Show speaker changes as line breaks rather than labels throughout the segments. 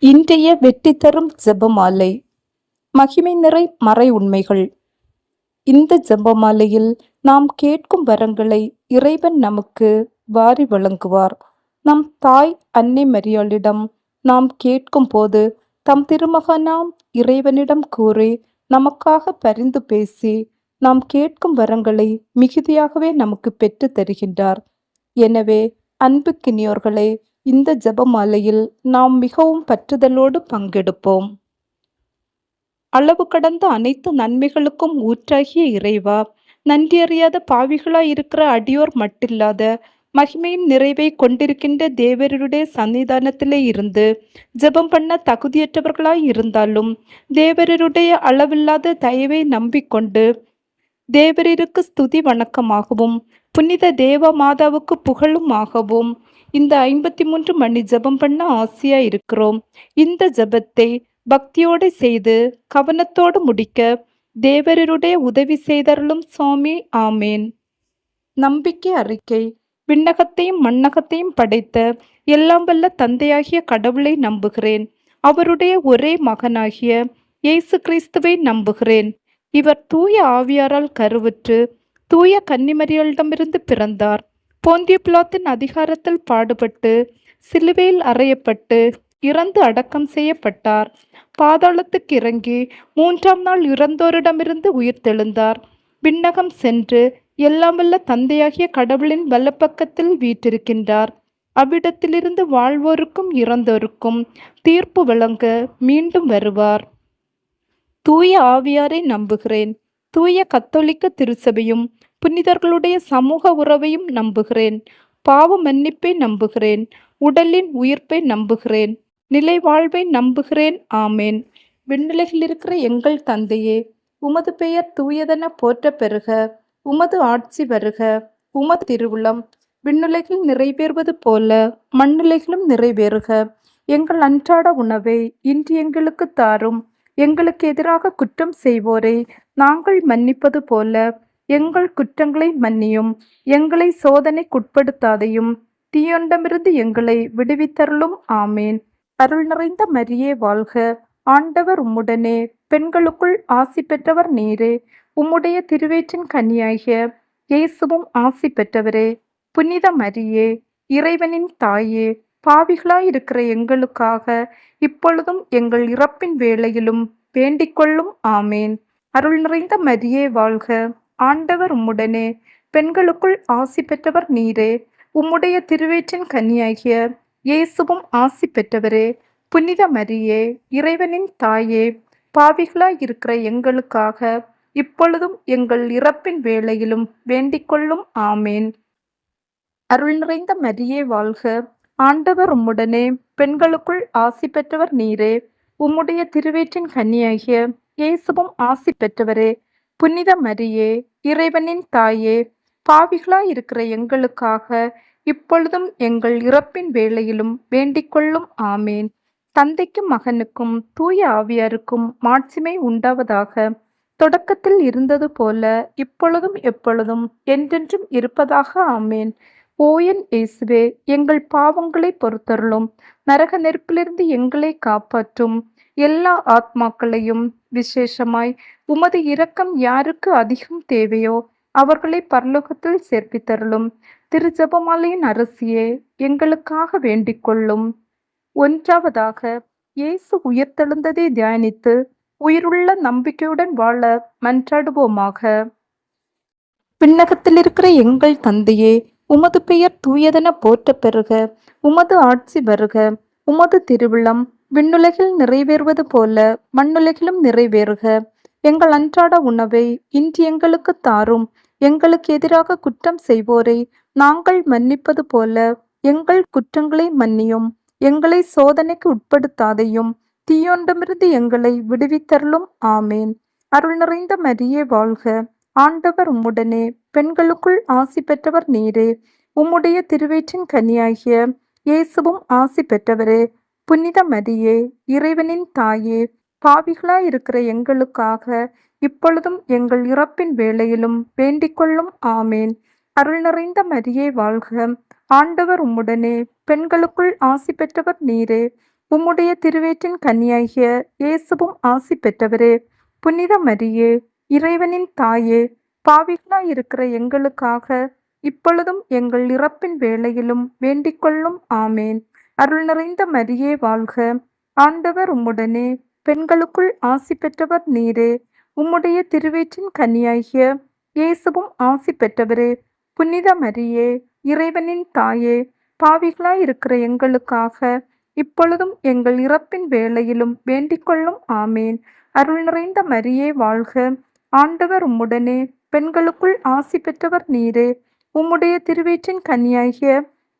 இன்றைய வெற்றி தரும் ஜெபமாலை. மகிமை நிறை மறை உண்மைகள். இந்த ஜெபமாலையில் நாம் கேட்கும் வரங்களை இறைவன் நமக்கு வாரி வழங்குவார். நம் தாய் அன்னை மரியாளிடம் நாம் கேட்கும் போது தம் திருமகனாம் இறைவனிடம் கூறி நமக்காக பரிந்து பேசி நாம் கேட்கும் வரங்களை மிகுதியாகவே நமக்கு பெற்று தருகின்றார். எனவே அன்புக்கினியோர்களே, இந்த ஜெபமாலையில் நாம் மிகவும் பற்றுதலோடு பங்கெடுப்போம். அளவு கடந்த அனைத்து நன்மைகளுக்கும் ஊற்றாகிய இறைவா, நன்றியறியாத பாவிகளாய் இருக்கிற அடியோர் மட்டில்லாத மகிமையின் நிறைவை கொண்டிருக்கின்ற தேவருடைய சன்னிதானத்திலே இருந்து ஜெபம் பண்ண தகுதியற்றவர்களாய் இருந்தாலும் தேவருடைய அளவில்லாத தயவை நம்பிக்கொண்டு தேவரிற்கு ஸ்துதி வணக்கமாகவும் புனித தேவ மாதாவுக்கு புகழுமாகவும் இந்த 53 மணி ஜெபம் பண்ண ஆசையா இருக்கிறோம். இந்த ஜெபத்தை பக்தியோடு செய்து கவனத்தோடு முடிக்க தேவருடைய உதவி செய்தருளும் சுவாமி. ஆமேன். நம்பிக்கை அறிக்கை. விண்ணகத்தையும் மண்ணகத்தையும் படைத்த எல்லாம் வல்ல தந்தையாகிய கடவுளை நம்புகிறேன். அவருடைய ஒரே மகனாகிய இயேசு கிறிஸ்துவை நம்புகிறேன். இவர் தூய ஆவியாரால் கருவுற்று தூய கன்னிமரியாளிடமிருந்து பிறந்தார். போந்திய பிலாத்தின் அதிகாரத்தில் பாடுபட்டு சிலுவையில் அறையப்பட்டு இறந்து அடக்கம் செய்யப்பட்டார். பாதாளத்துக்கு இறங்கி 3ஆம் நாள் இறந்தோரிடமிருந்து உயிர்த்தெழுந்தார். விண்ணகம் சென்று எல்லாம் வல்ல தந்தையாகிய கடவுளின் வலப்பக்கத்தில் வீற்றிருக்கின்றார். அவ்விடத்திலிருந்து வாழ்வோருக்கும் இறந்தோருக்கும் தீர்ப்பு வழங்க மீண்டும் வருவார். தூய ஆவியாரை நம்புகிறேன். தூய கத்தோலிக்க திருச்சபையும் புனிதர்களுடைய சமூக உறவையும் நம்புகிறேன். பாவ மன்னிப்பை நம்புகிறேன். உடலின் உயிர்ப்பை நம்புகிறேன். நிலை வாழ்வை நம்புகிறேன். ஆமேன். விண்ணுலகில் இருக்கிற எங்கள் தந்தையே, உமது பெயர் தூயதென போற்ற பெறுக. உமது ஆட்சி வருக. உமது திருவுளம் விண்ணுலகில் நிறைவேறுவது போல மண்ணுலகிலும் நிறைவேறுக. எங்கள் அன்றாட உணவை இன்று எங்களுக்கு தாரும். எங்களுக்கு எதிராக குற்றம் செய்வோரை நாங்கள் மன்னிப்பது போல எங்கள் குற்றங்களை மன்னியும். எங்களை சோதனைக்குட்படுத்தாதையும் தீயொண்டமிருந்து எங்களை விடுவித்தருளும். ஆமேன். அருள் நிறைந்த மரியே வாழ்க. ஆண்டவர் உம்முடனே, பெண்களுக்குள் ஆசி பெற்றவர் நீரே. உம்முடைய திருவயிற்றின் கனியாகிய இயேசுவும் ஆசி பெற்றவரே. புனித மரியே, இறைவனின் தாயே, பாவிகளாயிருக்கிற எங்களுக்காக இப்பொழுதும் எங்கள் இறப்பின் வேளையிலும் வேண்டிக்கொள்ளும். ஆமேன். அருள் நிறைந்த மரியே வாழ்க. ஆண்டவர் உம்முடனே, பெண்களுக்குள் ஆசி பெற்றவர் நீரே. உம்முடைய திருவயிற்றின் கனியாகிய இயேசுவும் ஆசி பெற்றவரே. புனித மரியே, இறைவனின் தாயே, பாவிகளாயிருக்கிற எங்களுக்காக இப்பொழுதும் எங்கள் இறப்பின் வேளையிலும் வேண்டிக்கொள்ளும். ஆமேன். அருள் நிறைந்த மரியே வாழ்க. ஆண்டவர் உம்முடனே, பெண்களுக்குள் ஆசி பெற்றவர் நீரே. உம்முடைய திருவயிற்றின் கனியாகிய இயேசுவும் ஆசி பெற்றவரே. புனித மரியே, இறைவனின் தாயே, பாவிகளாயிருக்கிற எங்களுக்காக இப்பொழுதும் எங்கள் இறப்பின் வேளையிலும் வேண்டிக்கொள்ளும். ஆமேன். தந்தைக்கும் மகனுக்கும் தூய ஆவியாருக்கும் மாட்சிமை உண்டாவதாக. தொடக்கத்தில் இருந்தது போல இப்பொழுதும் எப்பொழுதும் என்றென்றும் இருப்பதாக. ஆமேன். ஓயன் இயேசுவே, எங்கள் பாவங்களை பொறுத்தருளும். நரக நெருப்பிலிருந்து எங்களை காப்பாற்றும். எல்லா ஆத்மாக்களையும் விசேஷமாய் உமது இரக்கம் யாருக்கு அதிகம் தேவையோ அவர்களை பரலோகத்தில் சேர்ப்பித்தருளும். திரு ஜெபமாலையின் அரசியே, எங்களுக்காக வேண்டிக்கொள்ளும். ஒன்றாவதாக, இயேசு உயிர்த்தெழுந்ததை தியானித்து உயிருள்ள நம்பிக்கையுடன் வாழ மன்றாடுவோமாக. விண்ணகத்தில் இருக்கிற எங்கள் தந்தையே, உமது பெயர் தூயதென போற்ற பெறுக. உமது ஆட்சி வருக. உமது திருவிழம் விண்ணுலகில் நிறைவேறுவது போல மண்ணுலகிலும் நிறைவேறுக. எங்கள் அன்றாட உணவை இன்று எங்களுக்கு தாரும். எங்களுக்கு எதிராக குற்றம் செய்வோரை நாங்கள் மன்னிப்பது போல எங்கள் குற்றங்களை மன்னியும். எங்களை சோதனைக்கு உட்படுத்தாதையும் தீயொண்டமிருந்து எங்களை விடுவித்தருளும். ஆமேன். அருள் நிறைந்த மரியே வாழ்க. ஆண்டவர் உம்முடனே, பெண்களுக்குள் ஆசி பெற்றவர் நீரே. உம்முடைய திருவயிற்றின் கனியாகிய இயேசுவும் ஆசி பெற்றவரே. புனித மரியே, இறைவனின் தாயே, பாவிகளாயிருக்கிற எங்களுக்காக இப்பொழுதும் எங்கள் இறப்பின் வேளையிலும் வேண்டிக்கொள்ளும். ஆமேன். அருள் நிறைந்த மரியே வாழ்க. ஆண்டவர் உம்முடனே, பெண்களுக்குள் ஆசி பெற்றவர் நீரே. உம்முடைய திருவயிற்றின் கனியாகிய இயேசுவும் ஆசி பெற்றவரே. புனித மரியே, இறைவனின் தாயே, பாவிகளாயிருக்கிற எங்களுக்காக இப்பொழுதும் எங்கள் இறப்பின் வேளையிலும் வேண்டிக்கொள்ளும். ஆமேன். அருள் நிறைந்த மரியே வாழ்க. ஆண்டவர் உம்முடனே, பெண்களுக்குள் ஆசி பெற்றவர் நீரே. உம்முடைய திருவயிற்றின் கனியாகிய இயேசுவும் ஆசி பெற்றவரே. புனித மரியே, இறைவனின் தாயே, பாவிகளாயிருக்கிற எங்களுக்காக இப்பொழுதும் எங்கள் இறப்பின் வேளையிலும் வேண்டிக்கொள்ளும். ஆமேன். அருள் நிறைந்த மரியே வாழ்க. ஆண்டவர் உம்முடனே, பெண்களுக்குள் ஆசி பெற்றவர் நீரே. உம்முடைய திருவயிற்றின் கனியாகிய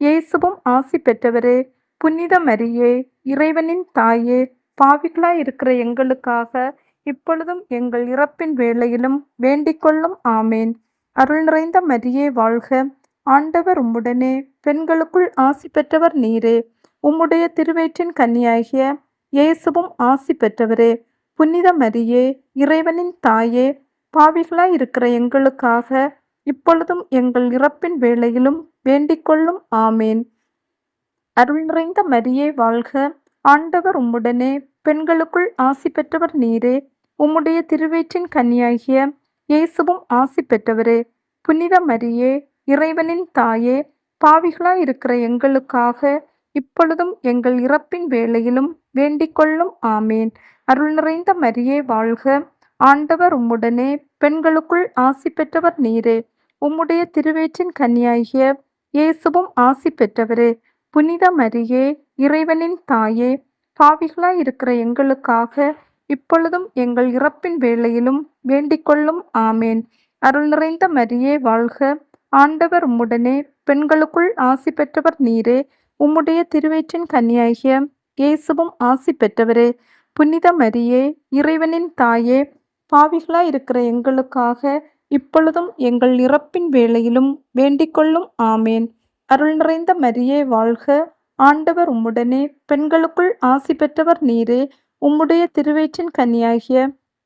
இயேசுவும் ஆசி பெற்றவரே. புனித மரியே, இறைவனின் தாயே, பாவிகளாயிருக்கிற எங்களுக்காக இப்பொழுதும் எங்கள் இறப்பின் வேளையிலும் வேண்டிக்கொள்ளும். ஆமேன். அருள் நிறைந்த மரியே வாழ்க. ஆண்டவர் உம்முடனே, பெண்களுக்குள் ஆசி பெற்றவர் நீரே. உம்முடைய திருவயிற்றின் கனியாகிய இயேசுவும் ஆசி பெற்றவரே. புனித மரியே, இறைவனின் தாயே, பாவிகளாயிருக்கிற எங்களுக்காக இப்பொழுதும் எங்கள் இறப்பின் வேளையிலும் வேண்டிக்கொள்ளும். ஆமேன். அருள் நிறைந்த மரியே வாழ்க. ஆண்டவர் உம்முடனே, பெண்களுக்குள் ஆசி பெற்றவர் நீரே. உம்முடைய திருவயிற்றின் கனியாகிய இயேசுவும் ஆசி பெற்றவரே. புனித மரியே, இறைவனின் தாயே, பாவிகளாயிருக்கிற எங்களுக்காக இப்பொழுதும் எங்கள் இறப்பின் வேளையிலும் வேண்டிக்கொள்ளும். ஆமேன். அருள் நிறைந்த மரியே வாழ்க. ஆண்டவர் உம்முடனே, பெண்களுக்குள் ஆசி பெற்றவர் நீரே. உம்முடைய திருவயிற்றின் கனியாகிய இயேசுவும் ஆசி பெற்றவரே. புனித மரியே, இறைவனின் தாயே, பாவிகளாயிருக்கிற எங்களுக்காக இப்பொழுதும் எங்கள் இறப்பின் வேளையிலும் வேண்டிக்கொள்ளும். ஆமேன். அருள் நிறைந்த மரியே வாழ்க. ஆண்டவர் உம்முடனே, பெண்களுக்குள் ஆசி பெற்றவர் நீரே. உம்முடைய திருவயிற்றின் கனியாகிய இயேசுவும் ஆசி பெற்றவரே. புனித மரியே, இறைவனின் தாயே, பாவிகளாயிருக்கிற எங்களுக்காக இப்பொழுதும் எங்கள் இறப்பின் வேளையிலும் வேண்டிக்கொள்ளும். ஆமேன். அருள் நிறைந்த மரியே வாழ்க. ஆண்டவர் உம்முடனே, பெண்களுக்குள் ஆசி பெற்றவர் நீரே. உம்முடைய திருவயிற்றின் கனியாகிய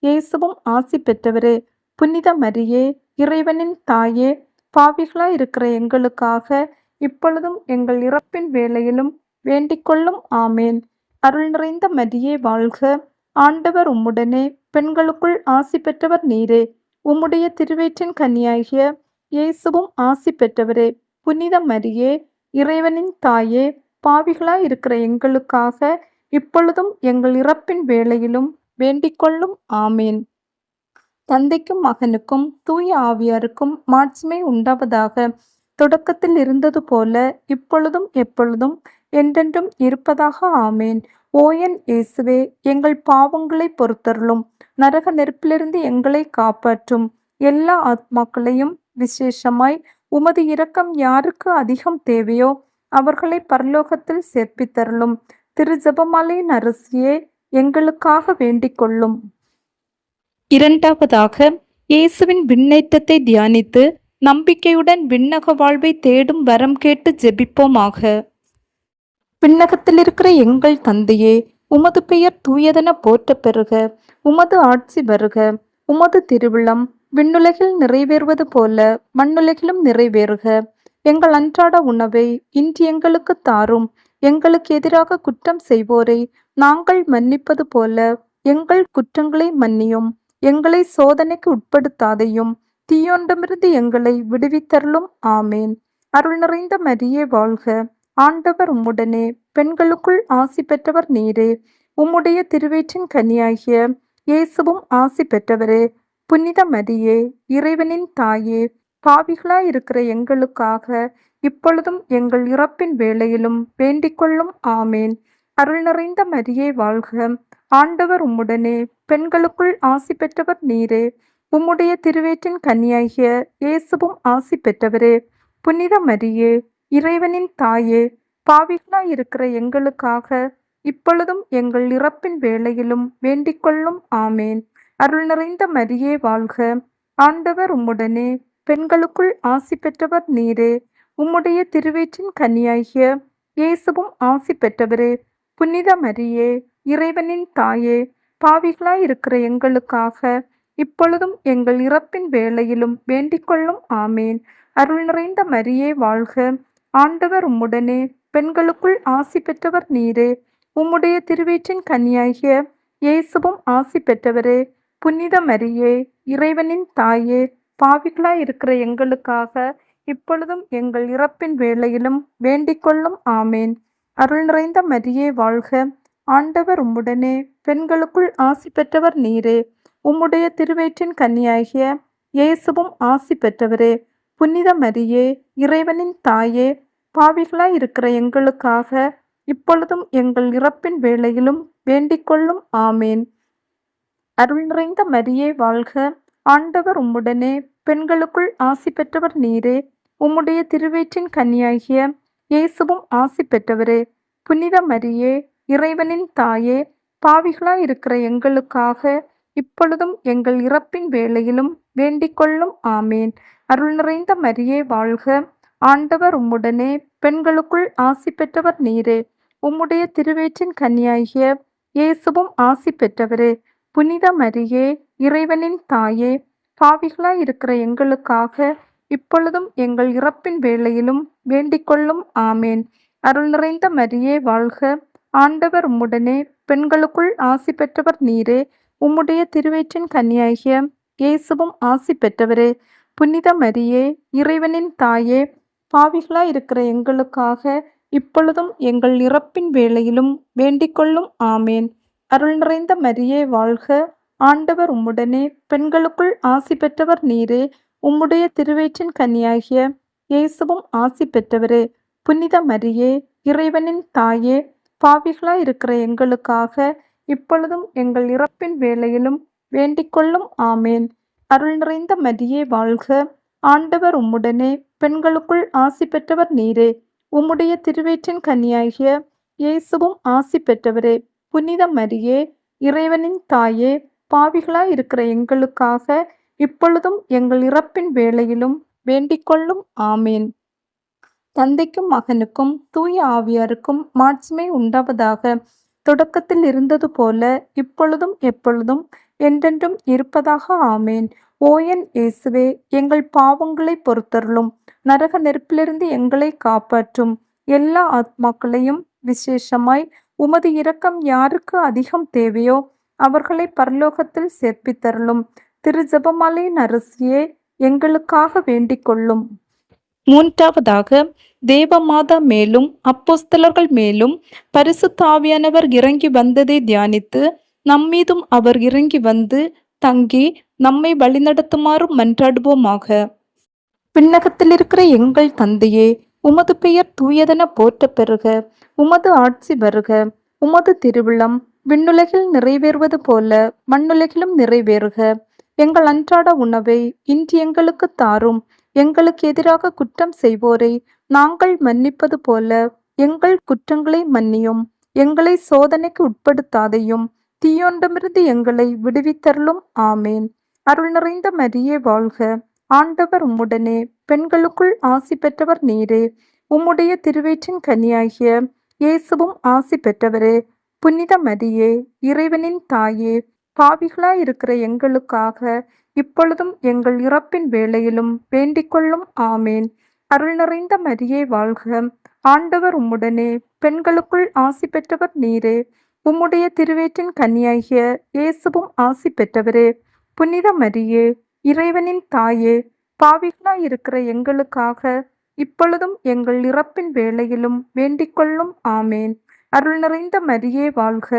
இயேசுவும் ஆசி பெற்றவரே. புனித மரியே, இறைவனின் தாயே, பாவிகளாயிருக்கிற எங்களுக்காக இப்பொழுதும் எங்கள் இறப்பின் வேளையிலும் வேண்டிக்கொள்ளும். ஆமேன். அருள் நிறைந்த மரியே வாழ்க. ஆண்டவர் உம்முடனே, பெண்களுக்குள் ஆசி பெற்றவர் நீரே. உம்முடைய திருவயிற்றின் கனியாகிய இயேசுவும் ஆசி பெற்றவரே. புனித மரியே, இறைவனின் தாயே, பாவிகளாயிருக்கிற எங்களுக்காக இப்பொழுதும் எங்கள் இறப்பின் வேளையிலும் வேண்டிக்கொள்ளும். ஆமேன். தந்தைக்கும் மகனுக்கும் தூய ஆவியாருக்கும் மாட்சிமை உண்டாவதாக. தொடக்கத்தில் இருந்தது போல இப்பொழுதும் எப்பொழுதும் என்றென்றும் இருப்பதாக. ஆமேன். ஓ என் இயேசுவே, எங்கள் பாவங்களை பொறுத்தருளும். நரக நெருப்பிலிருந்து எங்களை காப்பாற்றும். எல்லா ஆத்மாக்களையும் விசேஷமாய் உமது இரக்கம் யாருக்கு அதிகம் தேவையோ அவர்களை பரலோகத்தில் சேர்ப்பித்தருளும். திரு ஜெபமாலையின் அரசியே, எங்களுக்காக வேண்டிக் கொள்ளும். இரண்டாவதாக, இயேசுவின் விண்ணேற்றத்தை தியானித்து நம்பிக்கையுடன் விண்ணக வாழ்வை தேடும் வரம் கேட்டு ஜெபிப்போமாக. விண்ணகத்தில் இருக்கிற எங்கள் தந்தையே, உமது பெயர் தூயதென போற்ற பெறுக. உமது ஆட்சி வருக. உமது திருவிழம் விண்ணுலகில் நிறைவேறுவது போல மண்ணுலகிலும் நிறைவேறுக. எங்கள் அன்றாட உணவை இன்று எங்களுக்கு தாரும். எங்களுக்கு எதிராக குற்றம் செய்வோரை நாங்கள் மன்னிப்பது போல எங்கள் குற்றங்களை மன்னியும். எங்களை சோதனைக்கு உட்படுத்தாதையும் தீயோண்டமிருந்து எங்களை விடுவித்தருளும். ஆமேன். அருள் நிறைந்த மரியே வாழ்க. ஆண்டவர் உம்முடனே, பெண்களுக்குள் ஆசி பெற்றவர் நீரே. உம்முடைய திருவயிற்றின் கனியாகிய இயேசுவும் ஆசி பெற்றவரே. புனித மரியே, இறைவனின் தாயே, பாவிகளாயிருக்கிற எங்களுக்காக இப்பொழுதும் எங்கள் இறப்பின் வேளையிலும் வேண்டிக்கொள்ளும். ஆமேன். அருள் நிறைந்த மரியே வாழ்க. ஆண்டவர் உம்முடனே, பெண்களுக்குள் ஆசி பெற்றவர் நீரே. உம்முடைய திருவயிற்றின் கனியாகிய இயேசுவும் ஆசி பெற்றவரே. புனித மரியே, இறைவனின் தாயே, பாவிகளாயிருக்கிற எங்களுக்காக இப்பொழுதும் எங்கள் இறப்பின் வேளையிலும் வேண்டிக்கொள்ளும். ஆமேன். அருள் நிறைந்த மரியே வாழ்க. ஆண்டவர் உம்முடனே, பெண்களுக்குள் ஆசி பெற்றவர் நீரே. உம்முடைய திருவயிற்றின் கனியாகிய இயேசுவும் ஆசி பெற்றவரே. புனித மரியே, இறைவனின் தாயே, பாவிகளாயிருக்கிற எங்களுக்காக இப்பொழுதும் எங்கள் இறப்பின் வேளையிலும் வேண்டிக்கொள்ளும். ஆமேன். அருள் நிறைந்த மரியே வாழ்க. ஆண்டவர் உம்முடனே, பெண்களுக்குள் ஆசி பெற்றவர் நீரே. உம்முடைய திருவயிற்றின் கனியாகிய இயேசுவும் ஆசி பெற்றவரே. புனித மரியே, இறைவனின் தாயே, பாவிகளாய் இருக்கிற எங்களுக்காக இப்பொழுதும் எங்கள் இறப்பின் வேளையிலும் வேண்டிக்கொள்ளும். ஆமேன். அருள் நிறைந்த மரியே வாழ்க. ஆண்டவர் உம்முடனே, பெண்களுக்குள் ஆசி பெற்றவர் நீரே. உம்முடைய திருவயிற்றின் கனியாகிய இயேசுவும் ஆசி பெற்றவரே. புனித மரியே, இறைவனின் தாயே, பாவிகளாய் இருக்கிற எங்களுக்காக இப்பொழுதும் எங்கள் இறப்பின் வேளையிலும் வேண்டிக்கொள்ளும். ஆமேன். அருள் நிறைந்த மரியே வாழ்க. ஆண்டவர் உம்முடனே, பெண்களுக்குள் ஆசி பெற்றவர் நீரே. உம்முடைய திருவயிற்றின் கனியாகிய இயேசுவும் ஆசி பெற்றவரே. புனித மரியே, இறைவனின் தாயே, பாவிகளாய் இருக்கிற எங்களுக்காக இப்பொழுதும் எங்கள் இறப்பின் வேளையிலும் வேண்டிக்கொள்ளும். ஆமேன். அருள் நிறைந்த மரியே வாழ்க. ஆண்டவர் உம்முடனே, பெண்களுக்குள் ஆசி பெற்றவர் நீரே. உம்முடைய திருவயிற்றின் கனியாகிய இயேசுவும் ஆசி பெற்றவரே. புனித மரியே, இறைவனின் தாயே, பாவிகளாய் இருக்கிற எங்களுக்காக இப்பொழுதும் எங்கள் இறப்பின் வேளையிலும் வேண்டிக்கொள்ளும். ஆமேன். அருள் நிறைந்த மரியே வாழ்க. ஆண்டவர் உம்முடனே, பெண்களுக்குள் ஆசி பெற்றவர் நீரே. உம்முடைய திருவயிற்றின் கனியாகிய இயேசுவும் ஆசி பெற்றவரே. புனித மரியே, இறைவனின் தாயே, பாவிகளாய் இருக்கிற எங்களுக்காக இப்பொழுதும் எங்கள் இறப்பின் வேளையிலும் வேண்டிக்கொள்ளும். ஆமேன். அருள் நிறைந்த மரியே வாழ்க. ஆண்டவர் உம்முடனே, பெண்களுக்குள் ஆசி பெற்றவர் நீரே. உம்முடைய திருவயிற்றின் கனியாகிய இயேசுவும் ஆசி பெற்றவரே. புனித மரியே, இறைவனின் தாயே, பாவிகளாய் இருக்கிற எங்களுக்காக இப்பொழுதும் எங்கள் இறப்பின் வேளையிலும் வேண்டிக்கொள்ளும். ஆமேன். அருள் நிறைந்த மரியே வாழ்க. ஆண்டவர் உம்முடனே, பெண்களுக்குள் ஆசி பெற்றவர் நீரே. உம்முடைய திருவயிற்றின் கனியாகிய இயேசுவும் ஆசி பெற்றவரே. புனித மரியே, இறைவனின் தாயே, பாவிகளாய் இருக்கிற எங்களுக்காக இப்பொழுதும் எங்கள் இறப்பின் வேளையிலும் வேண்டிக்கொள்ளும். ஆமேன். தந்தைக்கும் மகனுக்கும் தூய ஆவியாருக்கும் மாட்சிமை உண்டாவதாக. தொடக்கத்தில் இருந்தது போல இப்பொழுதும் எப்பொழுதும் என்றென்றும் இருப்பதாக. ஆமேன். ஓ என் இயேசுவே, எங்கள் பாவங்களை பொறுத்தருளும். நரக நெருப்பிலிருந்து எங்களை காப்பாற்றும். எல்லா ஆத்மாக்களையும், விசேஷமாய் உமது இரக்கம் யாருக்கு அதிகம் தேவையோ அவர்களை பரலோகத்தில் சேர்ப்பித்தருளும். திரு ஜெபமாலையின் அரசியே, எங்களுக்காக வேண்டிக் கொள்ளும். மூன்றாவதாக, தேவமாதா மேலும் அப்போஸ்தலர்கள் மேலும் பரிசுத்த ஆவியானவர் இறங்கி வந்ததை தியானித்து நம்மீதும் அவர் இறங்கி வந்து தங்கி நம்மை வழிநடத்துமாறு மன்றாடுவோமாக. விண்ணகத்தில் இருக்கிற எங்கள் தந்தையே, உமது பெயர் தூயதென போற்றப் பெறுக. உமது ஆட்சி வருக. உமது திருவிழம் விண்ணுலகில் நிறைவேறுவது போல மண்ணுலகிலும் நிறைவேறுக. எங்கள் அன்றாட உணவை இன்று எங்களுக்கு தாரும். எங்களுக்கு எதிராக குற்றம் செய்வோரை நாங்கள் மன்னிப்பது போல எங்கள் குற்றங்களை மன்னியும். எங்களை சோதனைக்கு உட்படுத்தாதையும், தீயோண்டமிருந்து எங்களை விடுவித்தருளும். ஆமேன். அருள் நிறைந்த மரியே வாழ்க. ஆண்டவர் உம்முடனே, பெண்களுக்குள் ஆசி பெற்றவர் நீரே. உம்முடைய திருவயிற்றின் கனியாகிய இயேசுவும் ஆசி பெற்றவரே. புனித மரியே, இறைவனின் தாயே, பாவிகளாய் இருக்கிற எங்களுக்காக இப்பொழுதும் எங்கள் இறப்பின் வேளையிலும் வேண்டிக்கொள்ளும். ஆமேன். அருள் நிறைந்த மரியே வாழ்க. ஆண்டவர் உம்முடனே, பெண்களுக்குள் ஆசி பெற்றவர் நீரே. உம்முடைய திருவயிற்றின் கனியாகிய இயேசுவும் ஆசி பெற்றவரே. புனித மரியே, இறைவனின் தாயே, பாவிகளாய் இருக்கிற எங்களுக்காக இப்பொழுதும் எங்கள் இறப்பின் வேளையிலும் வேண்டிக்கொள்ளும். ஆமேன். அருள் நிறைந்த மரியே வாழ்க.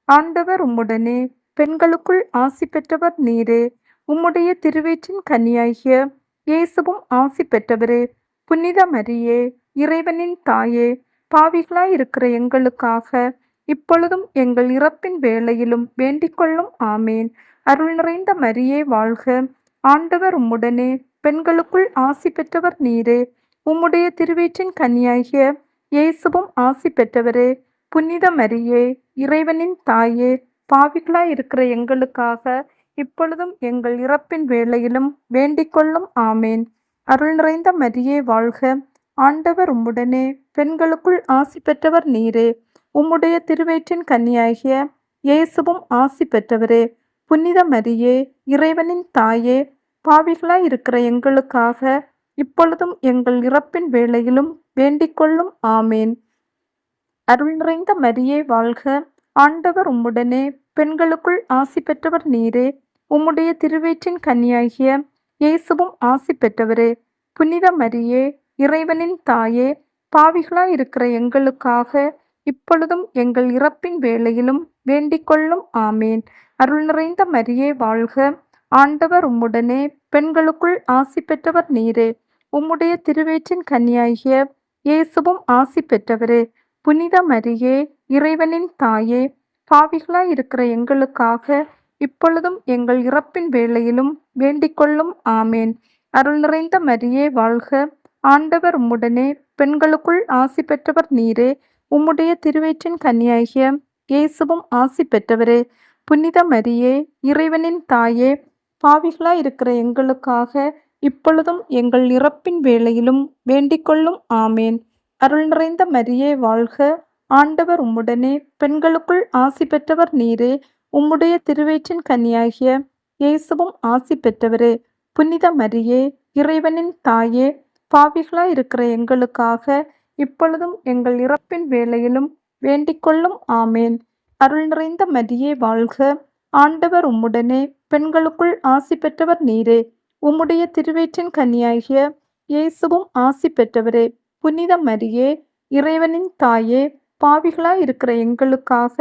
ஆண்டவர் உம்முடனே, பெண்களுக்குள் ஆசி பெற்றவர் நீரே. உம்முடைய திருவயிற்றின் கனியாகிய இயேசுவும் ஆசி பெற்றவரே. புனித மரியே, இறைவனின் தாயே, பாவிகளாய் இருக்கிற எங்களுக்காக இப்பொழுதும் எங்கள் இறப்பின் வேளையிலும் வேண்டிக்கொள்ளும். ஆமேன். அருள் நிறைந்த மரியே வாழ்க. ஆண்டவர் உம்முடனே, பெண்களுக்குள் ஆசி பெற்றவர் நீரே. உம்முடைய திருவயிற்றின் கனியாகிய இயேசுவும் ஆசி பெற்றவரே. புனித மரியே, இறைவனின் தாயே, பாவிகளாய் இருக்கிற எங்களுக்காக இப்பொழுதும் எங்கள் இறப்பின் வேளையிலும் வேண்டிக்கொள்ளும். ஆமேன். அருள் நிறைந்த மரியே வாழ்க. ஆண்டவர் உம்முடனே, பெண்களுக்குள் ஆசி பெற்றவர் நீரே. உம்முடைய திருவயிற்றின் கனியாகிய இயேசுவும் ஆசி பெற்றவரே. புனித மரியே, இறைவனின் தாயே, பாவிகளாய் இருக்கிற எங்களுக்காக இப்பொழுதும் எங்கள் இறப்பின் வேளையிலும் வேண்டிக்கொள்ளும். ஆமேன். அருள் நிறைந்த மரியே வாழ்க! ஆண்டவர் உம்முடனே, பெண்களுக்குள் ஆசி பெற்றவர் நீரே. உம்முடைய திருவயிற்றின் கனியாகிய இயேசுவும் ஆசி பெற்றவரே. புனித மரியே, இறைவனின் தாயே, பாவிகளாயிருக்கிற எங்களுக்காக இப்பொழுதும் எங்கள் இறப்பின் வேளையிலும் வேண்டிக்கொள்ளும். ஆமேன். அருள் நிறைந்த மரியே வாழ்க! ஆண்டவர் உம்முடனே, பெண்களுக்குள் ஆசி பெற்றவர் நீரே. உம்முடைய திருவயிற்றின் கனியாகிய இயேசுவும் ஆசி பெற்றவரே. புனித மரியே, இறைவனின் தாயே, பாவிகளாயிருக்கிற எங்களுக்காக இப்பொழுதும் எங்கள் இறப்பின் வேளையிலும் வேண்டிக்கொள்ளும். ஆமேன். அருள் நிறைந்த மரியே வாழ்க! ஆண்டவர் உம்முடனே, பெண்களுக்குள் ஆசி பெற்றவர் நீரே. உம்முடைய திருவயிற்றின் கனியாகிய இயேசுவும் ஆசி பெற்றவரே. புனித மரியே, இறைவனின் தாயே, பாவிகளாயிருக்கிற எங்களுக்காக இப்பொழுதும் எங்கள் இறப்பின் வேளையிலும் வேண்டிக்கொள்ளும். ஆமேன். அருள் நிறைந்த மரியே வாழ்க! ஆண்டவர் உம்முடனே, பெண்களுக்குள் ஆசி பெற்றவர் நீரே. உம்முடைய திருவயிற்றின் கனியாகிய இயேசுவும் ஆசி பெற்றவரே. புனித மரியே, இறைவனின் தாயே, பாவிகளாயிருக்கிற எங்களுக்காக இப்பொழுதும் எங்கள் இறப்பின் வேளையிலும் வேண்டிக்கொள்ளும். ஆமேன். அருள் நிறைந்த மரியே வாழ்க! ஆண்டவர் உம்முடனே, பெண்களுக்குள் ஆசி பெற்றவர் நீரே. உம்முடைய திருவயிற்றின் கனியாகிய இயேசுவும் ஆசி பெற்றவரே. புனித மரியே, இறைவனின் தாயே, பாவிகளாயிருக்கிற எங்களுக்காக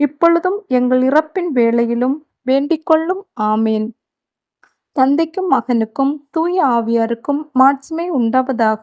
இப்பொழுதும் எங்கள் இறப்பின் வேளையிலும் வேண்டிக்கொள்ளும். ஆமேன். தந்தைக்கும் மகனுக்கும் தூய ஆவியாருக்கும் மாட்சிமை உண்டாவதாக.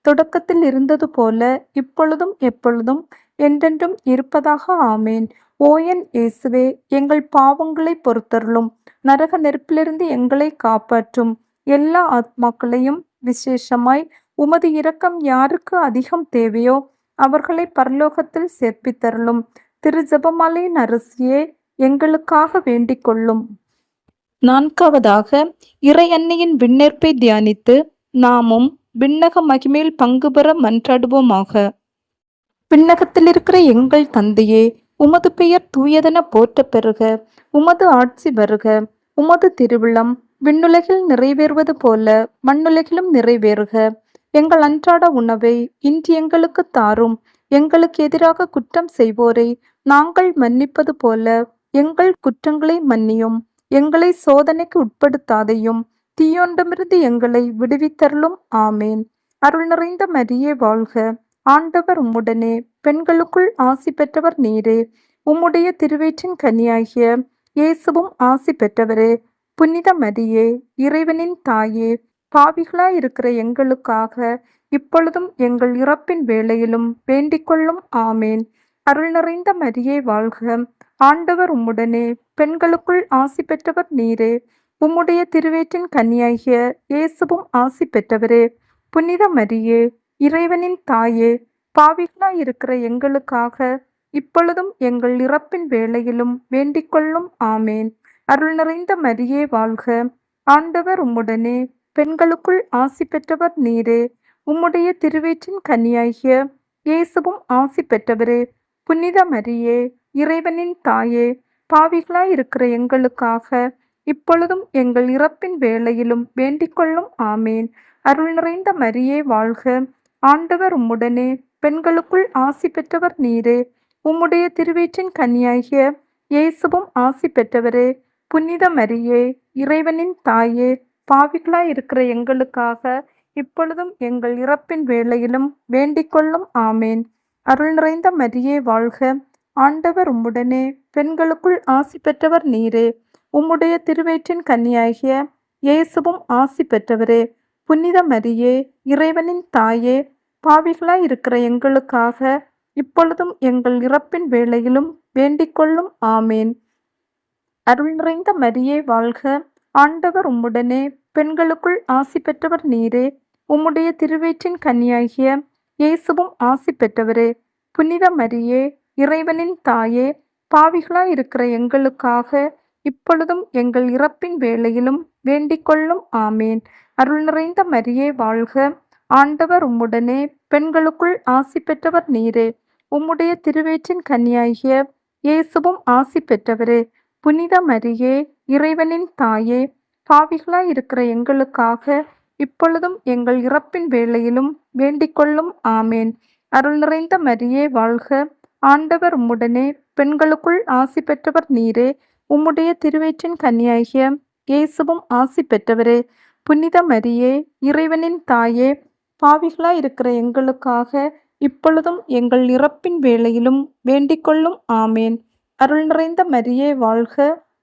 தொடக்கத்தில் இருந்தது போல இப்பொழுதும் எப்பொழுதும் என்றென்றும் இருப்பதாக. ஆமேன். ஓ என் இயேசுவே, எங்கள் பாவங்களை பொறுத்தருளும். நரக நெருப்பிலிருந்து எங்களை காப்பாற்றும். எல்லா ஆத்மாக்களையும் விசேஷமாய் உமது இரக்கம் யாருக்கு அதிகம் தேவையோ அவர்களை பரலோகத்தில் சேர்ப்பித்தருளும். திரு ஜெபமாலையின் அரசியே, எங்களுக்காக வேண்டிக் கொள்ளும். நான்காவதாக, இறை அன்னையின் விண்ணேற்பை தியானித்து நாமும் விண்ணக மகிமையில் பங்கு பெற மன்றாடுவோமாக. விண்ணகத்தில் இருக்கிற எங்கள் தந்தையே, உமது பெயர் தூயதென போற்ற பெறுக. உமது ஆட்சி வருக. உமது திருவிழம் விண்ணுலகில் நிறைவேறுவது போல மண்ணுலகிலும் நிறைவேறுக. எங்கள் அன்றாட உணவை இன்று எங்களுக்கு தாரும். எங்களுக்கு எதிராக குற்றம் செய்வோரை நாங்கள் மன்னிப்பது போல எங்கள் குற்றங்களை மன்னியும். எங்களை சோதனைக்கு உட்படுத்தாதையும் தீயோண்டமிருந்து எங்களை விடுவித்தருளும். ஆமேன். அருள் நிறைந்த மரியே வாழ்க! ஆண்டவர் உம்முடனே, பெண்களுக்குள் ஆசி பெற்றவர் நீரே. உம்முடைய திருவயிற்றின் கனியாகிய இயேசுவும் ஆசி பெற்றவரே. புனித மரியே, இறைவனின் தாயே, பாவிகளாயிருக்கிற எங்களுக்காக இப்பொழுதும் எங்கள் இறப்பின் வேளையிலும் வேண்டிக்கொள்ளும். ஆமேன். அருள் நிறைந்த மரியே வாழ்க! ஆண்டவர் உம்முடனே, பெண்களுக்குள் ஆசி பெற்றவர் நீரே. உம்முடைய திருவயிற்றின் கனியாகிய இயேசுவும் ஆசி பெற்றவரே. புனித மரியே, இறைவனின் தாயே, பாவிகளாயிருக்கிற எங்களுக்காக இப்பொழுதும் எங்கள் இறப்பின் வேளையிலும் வேண்டிக்கொள்ளும். ஆமேன். அருள் நிறைந்த மரியே வாழ்க! ஆண்டவர் உம்முடனே, பெண்களுக்குள் ஆசி பெற்றவர் நீரே. உம்முடைய திருவயிற்றின் கனியாகிய இயேசுவும் ஆசி பெற்றவரே. புனித மரியே, இறைவனின் தாயே, பாவிகளாயிருக்கிற எங்களுக்காக இப்பொழுதும் எங்கள் இறப்பின் வேளையிலும் வேண்டிக்கொள்ளும். ஆமேன். அருள் நிறைந்த மரியே வாழ்க! ஆண்டவர் உம்முடனே, பெண்களுக்குள் ஆசி பெற்றவர் நீரே. உம்முடைய திருவயிற்றின் கனியாகிய இயேசுவும் ஆசி பெற்றவரே. புனித மரியே, இறைவனின் தாயே, பாவிகளாயிருக்கிற எங்களுக்காக இப்பொழுதும் எங்கள் இறப்பின் வேளையிலும் வேண்டிக்கொள்ளும். ஆமேன். அருள் நிறைந்த மரியே வாழ்க! ஆண்டவர் உம்முடனே, பெண்களுக்குள் ஆசி பெற்றவர் நீரே. உம்முடைய திருவயிற்றின் கனியாகிய இயேசுவும் ஆசி பெற்றவரே. புனித மரியே, இறைவனின் தாயே, பாவிகளாயிருக்கிற எங்களுக்காக இப்பொழுதும் எங்கள் இறப்பின் வேளையிலும் வேண்டிக்கொள்ளும். ஆமேன். அருள் நிறைந்த மரியே வாழ்க! ஆண்டவர் உம்முடனே, பெண்களுக்குள் ஆசி பெற்றவர் நீரே. உம்முடைய திருவயிற்றின் கனியாகிய இயேசுவும் ஆசி பெற்றவரே. புனித மரியே, இறைவனின் தாயே, பாவிகளாயிருக்கிற எங்களுக்காக இப்பொழுதும் எங்கள் இறப்பின் வேளையிலும் வேண்டிக்கொள்ளும். ஆமேன். அருள் நிறைந்த மரியே வாழ்க! ஆண்டவர் உம்முடனே, பெண்களுக்குள் ஆசி பெற்றவர் நீரே. உம்முடைய திருவயிற்றின் கனியாகிய இயேசுவும் ஆசி பெற்றவரே. புனித மரியே, இறைவனின் தாயே, பாவிகளாயிருக்கிற எங்களுக்காக இப்பொழுதும் எங்கள் இறப்பின் வேளையிலும் வேண்டிக்கொள்ளும். ஆமேன். அருள் நிறைந்த மரியே வாழ்க. ஆண்டவர் உம்முடனே, பெண்களுக்குள் ஆசி பெற்றவர் நீரே. உம்முடைய திருவயிற்றின் கனியாகிய இயேசுவும் ஆசி பெற்றவரே. புனித மரியே, இறைவனின் தாயே, பாவிகளாயிருக்கிற எங்களுக்காக இப்பொழுதும் எங்கள் இறப்பின் வேளையிலும் வேண்டிக்கொள்ளும். ஆமேன். அருள் நிறைந்த மரியே வாழ்க.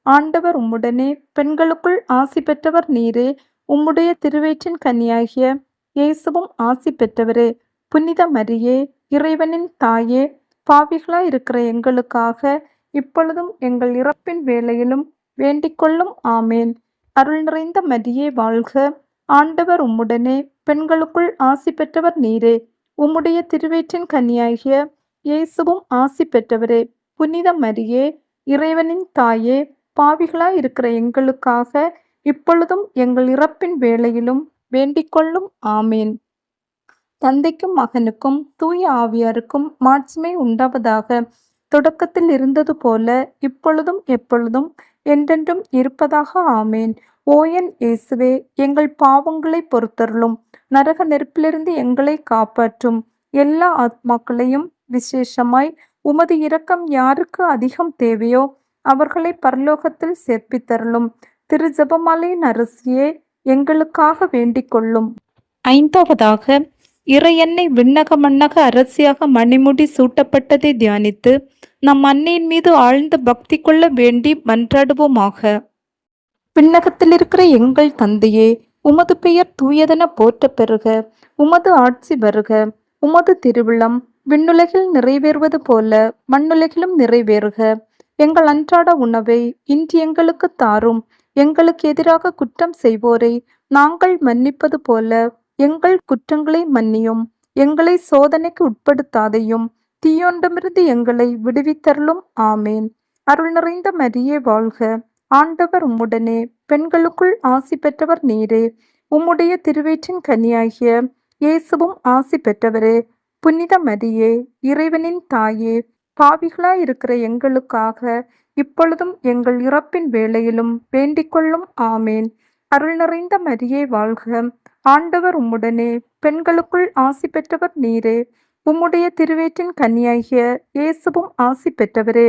ஆண்டவர் உம்முடனே, பெண்களுக்குள் ஆசி பெற்றவர் நீரே. உம்முடைய திருவயிற்றின் கனியாகிய இயேசுவும் ஆசி பெற்றவரே. புனித மரியே, இறைவனின் தாயே, பாவிகளாயிருக்கிற எங்களுக்காக இப்பொழுதும் எங்கள் இறப்பின் வேளையிலும் வேண்டிக்கொள்ளும். ஆமேன். அருள் நிறைந்த மரியே வாழ்க. ஆண்டவர் உம்முடனே, பெண்களுக்குள் ஆசி பெற்றவர் நீரே. உம்முடைய திருவயிற்றின் கனியாகிய இயேசுவும் ஆசி பெற்றவரே. புனித மரியே, இறைவனின் தாயே, பாவிகளாயிருக்கிற எங்களுக்காக இப்பொழுதும் எங்கள் இறப்பின் வேளையிலும் வேண்டிக்கொள்ளும். ஆமேன். தந்தைக்கும் மகனுக்கும் தூய ஆவியாருக்கும் மாட்சிமை உண்டாவதாக. தொடக்கத்தில் இருந்தது போல இப்பொழுதும் எப்பொழுதும் என்றென்றும் இருப்பதாக. ஆமேன். ஓ என் இயேசுவே, எங்கள் பாவங்களை பொறுத்தருளும். நரக நெருப்பிலிருந்து எங்களை காப்பாற்றும். எல்லா ஆத்மாக்களையும் விசேஷமாய் உமது இரக்கம் யாருக்கு அதிகம் தேவையோ அவர்களை பரலோகத்தில் சேர்ப்பித்தருளும். திரு ஜெபமாலையின் அரசியே, எங்களுக்காக வேண்டிக் கொள்ளும். ஐந்தாவதாக, இறையன்னை விண்ணக மண்ணக அரசியாக மணிமுடி சூட்டப்பட்டதை தியானித்து நம் அன்னையின் மீது ஆழ்ந்த பக்தி கொள்ள வேண்டி மன்றாடுவோமாக. விண்ணகத்தில் இருக்கிற எங்கள் தந்தையே, உமது பெயர் தூயதென போற்ற பெறுக. உமது ஆட்சி வருக. உமது திருவிழம் விண்ணுலகில் நிறைவேறுவது போல மண்ணுலகிலும் நிறைவேறுக. எங்கள் அன்றாட உணவை இன்று எங்களுக்கு தாரும். எங்களுக்கு எதிராக குற்றம் செய்வோரை நாங்கள் மன்னிப்பது போல எங்கள் குற்றங்களை மன்னியும். எங்களை சோதனைக்கு உட்படுத்தாதையும் தீயோண்டமிருந்து எங்களை விடுவித்தருளும். ஆமேன். அருள் நிறைந்த மரியே வாழ்க. ஆண்டவர் உம்முடனே, பெண்களுக்குள் ஆசி பெற்றவர் நீரே. உம்முடைய திருவயிற்றின் கனியாகிய இயேசுவும் ஆசி பெற்றவரே. புனித மரியே, இறைவனின் தாயே, பாவிகளாயிருக்கிற எங்களுக்காக இப்பொழுதும் எங்கள் இறப்பின் வேளையிலும் வேண்டிக்கொள்ளும். ஆமேன். அருள் நிறைந்த மரியே வாழ்க. ஆண்டவர் உம்முடனே, பெண்களுக்குள் ஆசி பெற்றவர் நீரே. உம்முடைய திருவயிற்றின் கனியாகிய இயேசுவும் ஆசி பெற்றவரே.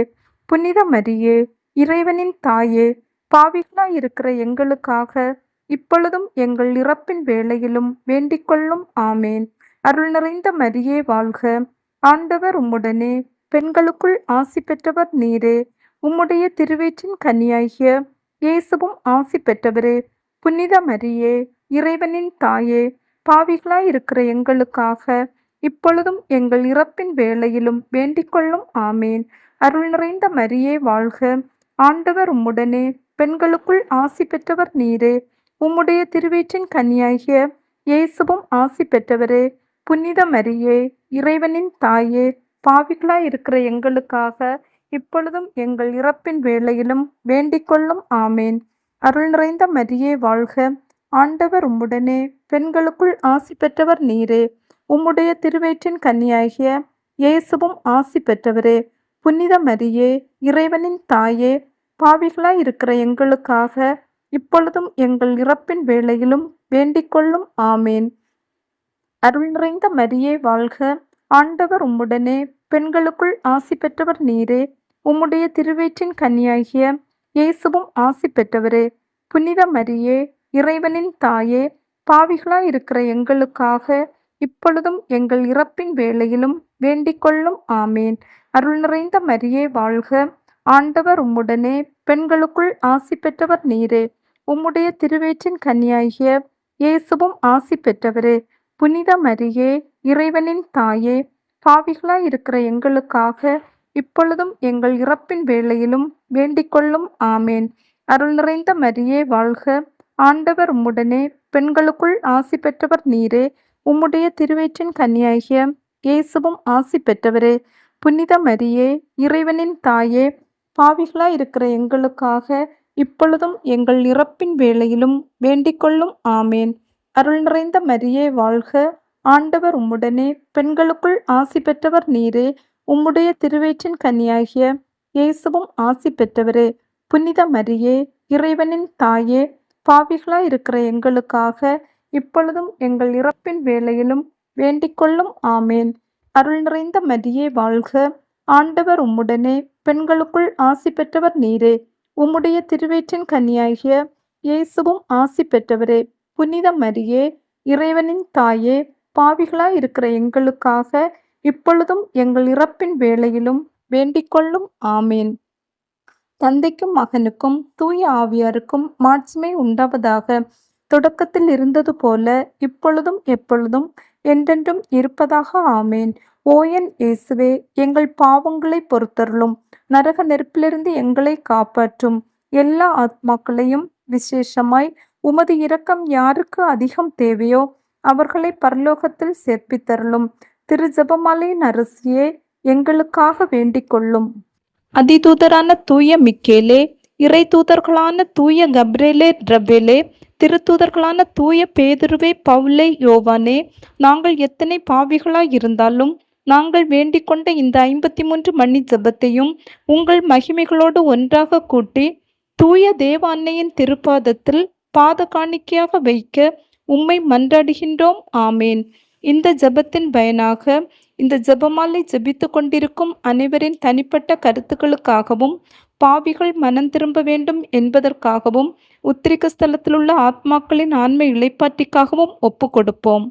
புனித மரியே, இறைவனின் தாயே, பாவிகளாயிருக்கிற எங்களுக்காக இப்பொழுதும் எங்கள் இறப்பின் வேளையிலும் வேண்டிக்கொள்ளும். ஆமேன். அருள் நிறைந்த மரியே வாழ்க. ஆண்டவர் உம்முடனே, பெண்களுக்குள் ஆசி பெற்றவர் நீரே. உம்முடைய திருவயிற்றின் கனியாகிய இயேசுவும் ஆசி பெற்றவரே. புனித மரியே, இறைவனின் தாயே, பாவிகளாயிருக்கிற எங்களுக்காக இப்பொழுதும் எங்கள் இறப்பின் வேளையிலும் வேண்டிக்கொள்ளும். ஆமேன். அருள் நிறைந்த மரியே வாழ்க. ஆண்டவர் உம்முடனே, பெண்களுக்குள் ஆசி பெற்றவர் நீரே. உம்முடைய திருவயிற்றின் கனியாகிய இயேசுவும் ஆசி பெற்றவரே. புனித மரியே, இறைவனின் தாயே, பாவிகளாயிருக்கிற எங்களுக்காக இப்பொழுதும் எங்கள் இறப்பின் வேளையிலும் வேண்டிக்கொள்ளும். ஆமேன். அருள் நிறைந்த மரியே வாழ்க. ஆண்டவர் உம்முடனே, பெண்களுக்குள் ஆசி பெற்றவர் நீரே. உம்முடைய திருவயிற்றின் கனியாகிய இயேசுவும் ஆசி பெற்றவரே. புனித மரியே, இறைவனின் தாயே, பாவிகளாயிருக்கிற எங்களுக்காக இப்பொழுதும் எங்கள் இறப்பின் வேளையிலும் வேண்டிக்கொள்ளும். ஆமேன். அருள் நிறைந்த மரியே வாழ்க. ஆண்டவர் உம்முடனே, பெண்களுக்குள் ஆசி பெற்றவர் நீரே. உம்முடைய திருவயிற்றின் கனியாகிய இயேசுவும் ஆசி பெற்றவரே. புனித மரியே, இறைவனின் தாயே, பாவிகளாயிருக்கிற எங்களுக்காக இப்பொழுதும் எங்கள் இறப்பின் வேளையிலும் வேண்டிக்கொள்ளும். ஆமேன். அருள் நிறைந்த மரியே வாழ்க. ஆண்டவர் உம்முடனே, பெண்களுக்குள் ஆசி பெற்றவர் நீரே. உம்முடைய திருவயிற்றின் கனியாகிய இயேசுவும் ஆசி பெற்றவரே. புனித மரியே, இறைவனின் தாயே, பாவிகளாயிருக்கிற எங்களுக்காக இப்பொழுதும் எங்கள் இறப்பின் வேளையிலும் வேண்டிக்கொள்ளும். ஆமேன். அருள் நிறைந்த மரியே வாழ்க. ஆண்டவர் உம்முடனே, பெண்களுக்குள் ஆசி பெற்றவர் நீரே. உம்முடைய திருவயிற்றின் கனியாகிய இயேசுவும் ஆசி பெற்றவரே. புனித மரியே, இறைவனின் தாயே, பாவிகளாயிருக்கிற எங்களுக்காக இப்பொழுதும் எங்கள் இறப்பின் வேளையிலும் வேண்டிக்கொள்ளும். ஆமேன். அருள் நிறைந்த மரியே வாழ்க. ஆண்டவர் உம்முடனே, பெண்களுக்குள் ஆசி பெற்றவர் நீரே. உம்முடைய திருவயிற்றின் கனியாகிய இயேசுவும் ஆசி பெற்றவரே. புனித மரியே, இறைவனின் தாயே, பாவிகளாயிருக்கிற எங்களுக்காக இப்பொழுதும் எங்கள் இறப்பின் வேளையிலும் வேண்டிக்கொள்ளும். ஆமேன். அருள் நிறைந்த மரியே வாழ்க. ஆண்டவர் உம்முடனே, பெண்களுக்குள் ஆசி பெற்றவர் நீரே. உம்முடைய திருவயிற்றின் கனியாகிய இயேசுவும் ஆசி பெற்றவரே. புனித மரியே, இறைவனின் தாயே, பாவிகளாய் இருக்கிற எங்களுக்காக இப்பொழுதும் எங்கள் இறப்பின் வேளையிலும் வேண்டிக்கொள்ளும். ஆமேன். தந்தைக்கும் மகனுக்கும் தூய ஆவியாருக்கும் மாட்சிமை உண்டாவதாக. தொடக்கத்தில் இருந்தது போல இப்பொழுதும் எப்பொழுதும் என்றென்றும் இருப்பதாக. ஆமேன். ஓ என் இயேசுவே, எங்கள் பாவங்களை பொறுத்தருளும். நரக நெருப்பிலிருந்து எங்களை காப்பாற்றும். எல்லா ஆத்மாக்களையும் விசேஷமாய் உமது இரக்கம் யாருக்கு அதிகம் தேவையோ அவர்களை பரலோகத்தில் சேர்ப்பித்தருளும். திரு ஜெபமாலையின் அரசியே, எங்களுக்காக வேண்டிக் கொள்ளும். அதிதூதரான தூய மிக்கேலே, இறை தூதர்களான தூய கப்ரேலே ரபேலே, திருத்தூதர்களான தூய பேதுருவே பவுலே யோவானே, நாங்கள் எத்தனை பாவிகளாய் இருந்தாலும் நாங்கள் வேண்டிக் கொண்ட இந்த 53 மணி ஜெபத்தையும் உங்கள் மகிமைகளோடு ஒன்றாக கூட்டி தூய தேவ அன்னையின் திருப்பாதத்தில் பாத காணிக்கையாக வைக்க உம்மை மன்றாடுகின்றோம். ஆமேன். இந்த ஜெபத்தின் பயனாக இந்த ஜெபமாலை ஜெபித்து கொண்டிருக்கும் அனைவரின் தனிப்பட்ட கருத்துக்களுக்காகவும் பாவிகள் மனம் திரும்ப வேண்டும் என்பதற்காகவும் உத்திரிக்க ஸ்தலத்தில் உள்ள ஆத்மாக்களின் ஆன்மை இளைப்பாற்றிக்காகவும் ஒப்பு கொடுப்போம்.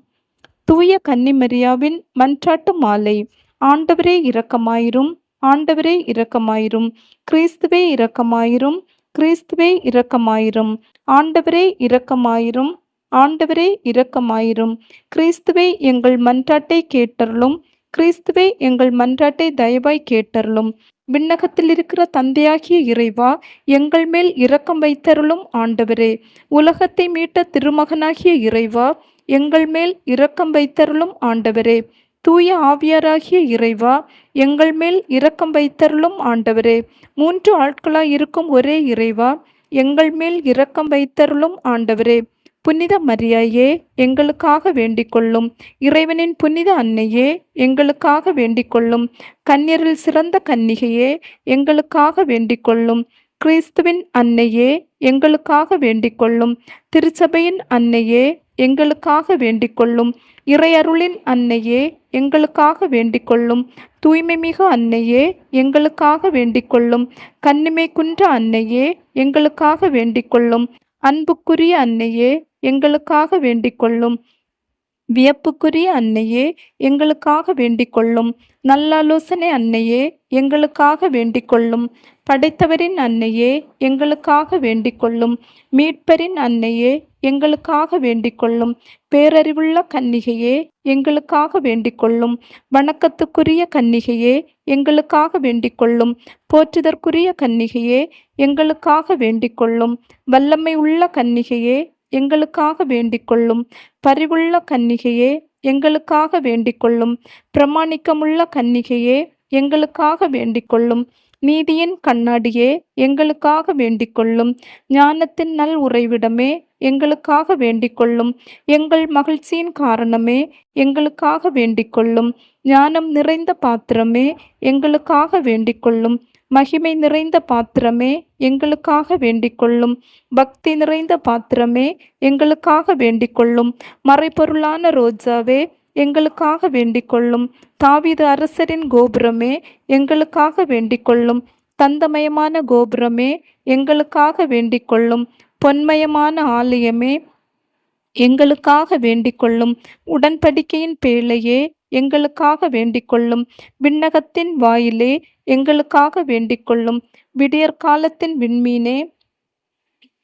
தூய கன்னிமரியாவின் மன்றாட்டு மாலை. ஆண்டவரே இரக்கமாயிரும், ஆண்டவரே இரக்கமாயிரும், கிறிஸ்துவே இரக்கமாயிரும், கிறிஸ்துவே இரக்கமாயிரும், ஆண்டவரே இரக்கமாயிரும், ஆண்டவரே இரக்கமாயிரும், கிறிஸ்துவே எங்கள் மன்றாட்டை கேட்டருளும், கிறிஸ்துவே எங்கள் மன்றாட்டை தயவாய் கேட்டருளும். விண்ணகத்தில் இருக்கிற தந்தையாகிய இறைவா, எங்கள் மேல் இரக்கம் வைத்தருளும். ஆண்டவரே, உலகத்தை மீட்ட திருமகனாகிய இறைவா, எங்கள் மேல் இரக்கம் வைத்தருளும். ஆண்டவரே, தூய ஆவியாராகிய இறைவா, எங்கள் மேல் இரக்கம் வைத்தருளும். ஆண்டவரே, 3 ஆட்களாய் இருக்கும் ஒரே இறைவா, எங்கள் மேல் இரக்கம் வைத்தருளும். ஆண்டவரே, புனித மரியாயே, எங்களுக்காக வேண்டிக் கொள்ளும். இறைவனின் புனித அன்னையே, எங்களுக்காக வேண்டிக் கொள்ளும். கன்னியரில் சிறந்த கன்னிகையே, எங்களுக்காக வேண்டிக் கொள்ளும். கிறிஸ்துவின் அன்னையே, எங்களுக்காக வேண்டிக் கொள்ளும். திருச்சபையின் அன்னையே, எங்களுக்காக வேண்டிக் கொள்ளும். இறையருளின் அன்னையே, எங்களுக்காக வேண்டிக் கொள்ளும். தூய்மை மிகு அன்னையே, எங்களுக்காக வேண்டிக் கொள்ளும். கன்னிமை குன்ற அன்னையே, எங்களுக்காக வேண்டிக் கொள்ளும். அன்புக்குரிய அன்னையே, எங்களுக்காக வேண்டிக் கொள்ளும். வியப்புக்குரிய அன்னையே, எங்களுக்காக வேண்டிக் கொள்ளும். நல்லாலோசனை அன்னையே, எங்களுக்காக வேண்டிக் கொள்ளும். படைத்தவரின் அன்னையே, எங்களுக்காக வேண்டிக் கொள்ளும். மீட்பரின் அன்னையே, எங்களுக்காக வேண்டிக் கொள்ளும். பேரறிவுள்ள கன்னிகையே, எங்களுக்காக வேண்டிக் கொள்ளும். வணக்கத்துக்குரிய கன்னிகையே, எங்களுக்காக வேண்டிக் கொள்ளும். போற்றுதற்குரிய கன்னிகையே, எங்களுக்காக வேண்டிக் கொள்ளும். வல்லமை உள்ள கன்னிகையே, எங்களுக்காக வேண்டிக் கொள்ளும். பரிவுள்ள கன்னிகையே, எங்களுக்காக வேண்டிக் கொள்ளும். பிரமாணிக்கமுள்ள கன்னிகையே, எங்களுக்காக வேண்டிக் கொள்ளும். நீதியின் கண்ணாடியே, எங்களுக்காக வேண்டிக் கொள்ளும். ஞானத்தின் நல் உறைவிடமே, எங்களுக்காக வேண்டிக் கொள்ளும். எங்கள் மகிழ்ச்சியின் காரணமே, எங்களுக்காக வேண்டிக் கொள்ளும். ஞானம் நிறைந்த பாத்திரமே, எங்களுக்காக வேண்டிக் கொள்ளும். மகிமை நிறைந்த பாத்திரமே, எங்களுக்காக வேண்டிக் கொள்ளும். பக்தி நிறைந்த பாத்திரமே, எங்களுக்காக வேண்டிக் கொள்ளும். மறைபொருளான ரோஜாவே, எங்களுக்காக வேண்டிக் கொள்ளும். தாவீது அரசரின் கோபுரமே, எங்களுக்காக வேண்டிக் கொள்ளும். தந்தமயமான கோபுரமே, எங்களுக்காக வேண்டிக் கொள்ளும். பொன்மயமான ஆலயமே, எங்களுக்காக வேண்டிக் கொள்ளும். உடன்படிக்கையின் பேழையே, எங்களுக்காக வேண்டிக் கொள்ளும். விண்ணகத்தின் வாயிலே, எங்களுக்காக வேண்டிக் கொள்ளும். விடியற்காலத்தின் விண்மீனே,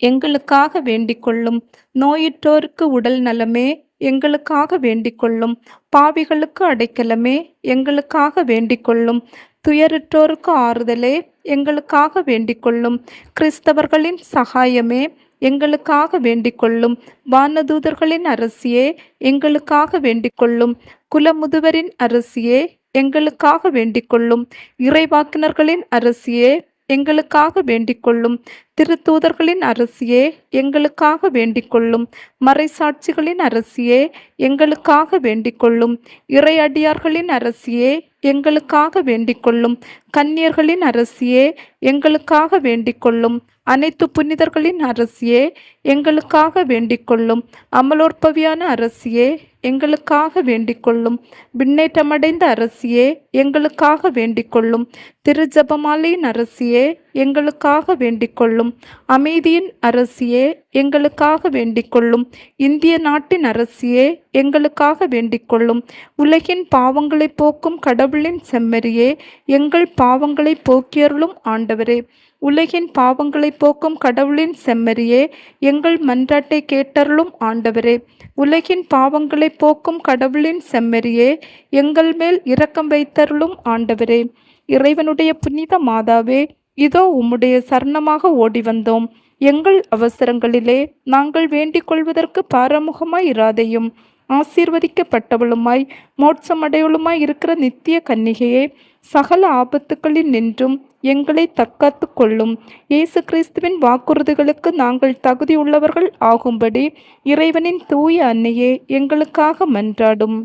எங்களுக்காக வேண்டிக் கொள்ளும். நோயுற்றோருக்கு உடல் நலமே, எங்களுக்காக வேண்டிக் கொள்ளும். பாவிகளுக்கு அடைக்கலமே, எங்களுக்காக வேண்டிக் கொள்ளும். துயருற்றோருக்கு ஆறுதலே, எங்களுக்காக வேண்டிக் கொள்ளும். கிறிஸ்தவர்களின் சகாயமே, எங்களுக்காக வேண்டிக் கொள்ளும். வானதூதர்களின் அரசியே, எங்களுக்காக வேண்டிக் கொள்ளும். குலமுதுவரின் அரசியே, எங்களுக்காக வேண்டிக் கொள்ளும். இறைவாக்கினர்களின் அரசியே, எங்களுக்காக வேண்டிக் கொள்ளும். திருத்தூதர்களின் அரசியே, எங்களுக்காக வேண்டிக் கொள்ளும். மறைசாட்சிகளின் அரசியே, எங்களுக்காக வேண்டிக் கொள்ளும். இறையடியார்களின் அரசியே, எங்களுக்காக வேண்டிக் கொள்ளும். கன்னியர்களின் அரசியே, எங்களுக்காக வேண்டிக் கொள்ளும். அனைத்து புனிதர்களின் அரசியே, எங்களுக்காக வேண்டிக் கொள்ளும். அமலோற்பவியான அரசியே, எங்களுக்காக வேண்டிக் கொள்ளும். விண்ணேற்றமடைந்த அரசியே, எங்களுக்காக வேண்டிக் கொள்ளும். திருஜபமாலையின் அரசியே, எங்களுக்காக வேண்டிக் கொள்ளும். அமைதியின் அரசியே, எங்களுக்காக வேண்டிக் கொள்ளும். இந்திய நாட்டின் அரசியே, எங்களுக்காக வேண்டிக் கொள்ளும். உலகின் பாவங்களை போக்கும் கடவுளின் செம்மறியே, எங்கள் பாவங்களை போக்கியருளும் ஆண்டவரே. உலகின் பாவங்களை போக்கும் கடவுளின் செம்மறியே, எங்கள் மன்றாட்டை கேட்டருளும் ஆண்டவரே. உலகின் பாவங்களை போக்கும் கடவுளின் செம்மறியே, எங்கள் மேல் இரக்கம் வைத்தருளும் ஆண்டவரே. இறைவனுடைய புனித மாதாவே, இதோ உம்முடைய சரணமாக ஓடி வந்தோம். எங்கள் அவசரங்களிலே நாங்கள் வேண்டிக் கொள்வதற்கு பாரமுகமாய் இராதையும். ஆசீர்வதிக்கப்பட்டவளுமாய் மோட்சமடையவளுமாய் இருக்கிற நித்திய கன்னிகையே, சகல ஆபத்துக்களில் நின்றும் எங்களை தற்காத்து கொள்ளும். இயேசு கிறிஸ்துவின் வாக்குறுதிகளுக்கு நாங்கள் தகுதியுள்ளவர்கள் ஆகும்படி இறைவனின் தூய அன்னையே, எங்களுக்காக மன்றாடும்.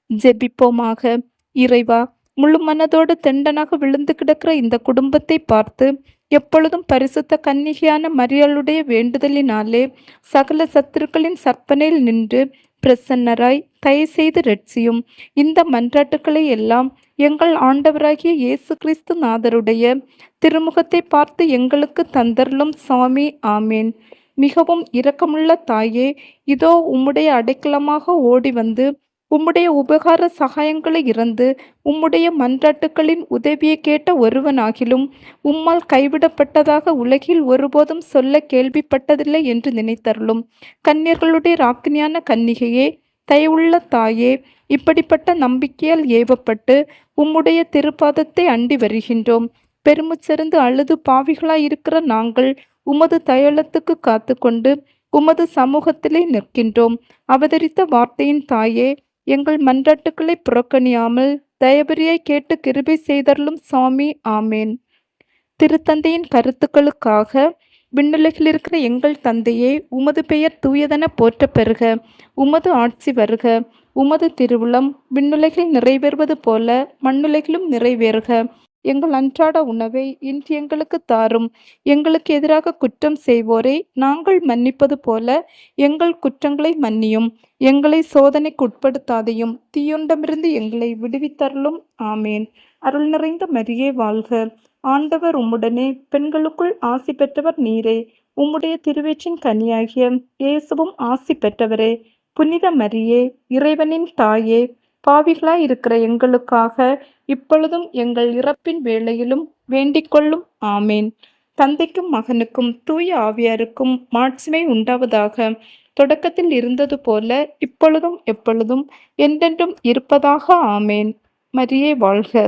ஜெபிப்போமாக. இறைவா, முழு மனதோடு தெண்டனாக விழுந்து கிடக்கிற இந்த குடும்பத்தை பார்த்து எப்பொழுதும் பரிசுத்த கன்னிகையான மரியாளுடைய வேண்டுதலினாலே சகல சத்துருக்களின் சற்பனையில் நின்று பிரசன்னராய் தயவு செய்து ரட்சியும். இந்த மன்றாட்டுக்களை எல்லாம் எங்கள் ஆண்டவராகிய இயேசு கிறிஸ்து நாதருடைய திருமுகத்தை பார்த்து எங்களுக்கு தந்தருளும் சுவாமி. ஆமேன். மிகவும் இரக்கமுள்ள தாயே, இதோ உம்முடைய அடைக்கலமாக ஓடி வந்து உம்முடைய உபகார சகாயங்களை இறந்து உம்முடைய மன்றாட்டுக்களின் உதவியை கேட்ட ஒருவனாகிலும் உம்மால் கைவிடப்பட்டதாக உலகில் ஒருபோதும் சொல்ல கேள்விப்பட்டதில்லை என்று நினைத்தருளும். கன்னியர்களுடைய ராக்கினியான கன்னிகையே, தயவுள்ள தாயே, இப்படிப்பட்ட நம்பிக்கையால் ஏவப்பட்டு உம்முடைய திருப்பாதத்தை அண்டி வருகின்றோம். பெருமுச்செறிந்து அழுது பாவிகளாயிருக்கிற நாங்கள் உமது தயலத்துக்கு காத்து கொண்டு உமது சமூகத்திலே நிற்கின்றோம். அவதரித்த வார்த்தையின் தாயே, எங்கள் மன்றாட்டுக்களை புறக்கணியாமல் தயபரியாய் கேட்டு கிருபை செய்தருளும் சுவாமி. ஆமேன். திருத்தந்தையின் கருத்துக்களுக்காக. விண்ணுலகில் இருக்கிற எங்கள் தந்தையே, உமது பெயர் தூயதென போற்ற பெறுக. உமது ஆட்சி வருக. உமது திருவுளம் விண்ணுலகில் நிறைவேறுவது போல மண்ணுலகிலும் நிறைவேறுக. எங்கள் அன்றாட உணவை இன்று எங்களுக்கு தாரும். எங்களுக்கு எதிராக குற்றம் செய்வோரை நாங்கள் மன்னிப்பது போல எங்கள் குற்றங்களை மன்னியும். எங்களை சோதனைக்கு உட்படுத்தாதையும் தீயொண்டமிருந்து எங்களை விடுவித்தருளும். ஆமேன். அருள் நிறைந்த மரியே வாழ்க. ஆண்டவர் உம்முடனே, பெண்களுக்குள் ஆசி பெற்றவர் நீரே. உம்முடைய திருவயிற்றின் கனியாகிய இயேசுவும் ஆசி பெற்றவரே. புனித மரியே, இறைவனின் தாயே, பாவிகளாய் இருக்கிற எங்களுக்காக இப்பொழுதும் எங்கள் இறப்பின் வேளையிலும் வேண்டிக் கொள்ளும். ஆமேன். தந்தைக்கும் மகனுக்கும் தூய ஆவியாருக்கும் மாட்சிமை உண்டாவதாக. தொடக்கத்தில் இருந்தது போல இப்பொழுதும் எப்பொழுதும் என்றென்றும் இருப்பதாக. ஆமேன். மரியே வாழ்க.